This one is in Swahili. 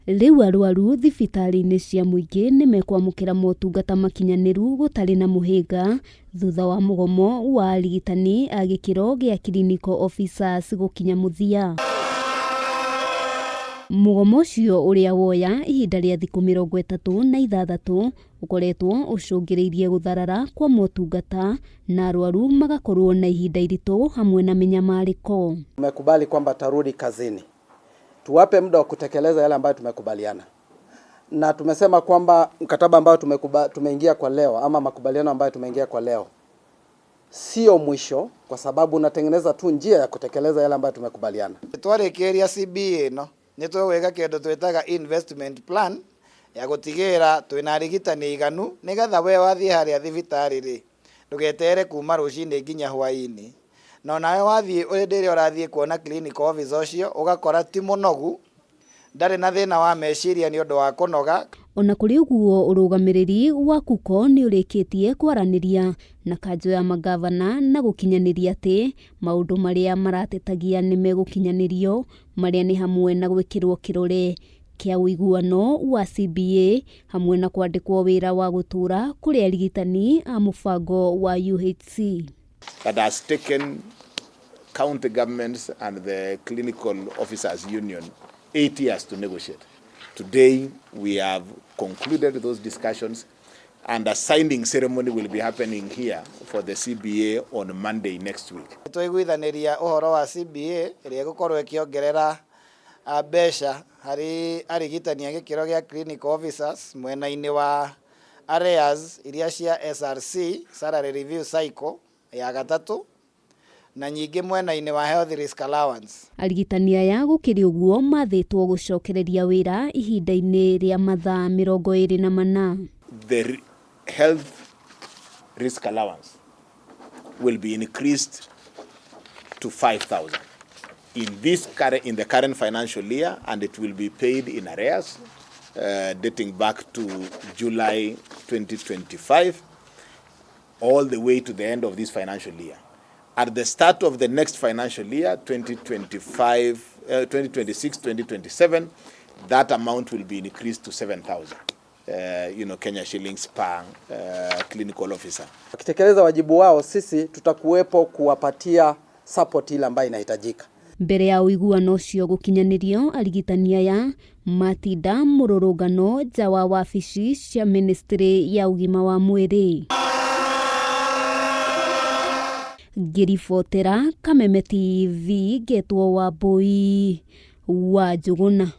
Riu arwaru thibitari-ini cia muingi nimekwamukira motungata makinyaniru gutari na muhinga thutha wa mugomo wa arigitani a gikiro gia clinical officers gukinya muthia. Mugomo ucio uria woya ihinda ria thiku 36 ukoretwo ucungiriirie gutharara kwa motungata na arwaru magakorwo na ihinda iritu hamwe na minyamariko. Tumekubali kwamba tarudi kazini. Tuwape muda wa kutekeleza yale ambayo tumekubaliana. Na tumesema kwamba mkataba ambao tumeingia kwa leo ama makubaliano ambayo tumeingia kwa leo sio mwisho, kwa sababu unatengeneza tu njia ya kutekeleza yale ambayo tumekubaliana. Twarekeria CBA no nitwega kindu twitaga investment plan ya gutigira twina arigitani iganu nigetha we wathie haria thibitari ri ndugetere kuma rucini nginya hwaini. No nawe wathie ndire urathie kuona clinical officer ucio ugakora ti munogu ndari na thina wa meciria ni undu wa kunoga. Ona kuri uguo urugamiriri wa KUCO ni urikitie kwaraniria na kanjo ya magavana na gukinyaniria ati maundu maria maratetagia ni megukinyanirio, maria ni hamwe na gwikirwo kirore kia uiguano wa CBA hamwe na kwandikwo wira wa gutura kuri arigitani a mubango wa UHC. That has taken county governments and the clinical officers union 8 years to negotiate. Today we have concluded those discussions and a signing ceremony will be happening here for the CBA on Monday next week. Twiguithaniria uhoro wa CBA iria gukorwo ikiongerera mbeca hari arigitani a gikiro gia clinical officers mwena-ini wa arrears iria cia SRC salary review cycle ya gatatu na nyingi mwena-ini wa health risk allowance. Arigitani aya gukiri uguo mathitwo gucokereria wira ihinda-ini ria mathaa 24. The health risk allowance will be increased to 5,000 in the current financial year, and it will be paid in arrears dating back to July 2025 all the way to the end of this financial year. At the start of the next financial year, 2026-2027, that amount will be increased to 7,000. Kenya shillings per clinical officer. Wakitekeleza wajibu wao, sisi tutakuwepo kuwapatia support ile ambayo inahitajika. Mbere ya uiguano ucio gukinyanirio, arigitani aya matinda mururungano nja wa wabici cia ministry ya ugima wa mwiri. Ngiribotera Kameme TV, Getwo Wambui wa Njuguna.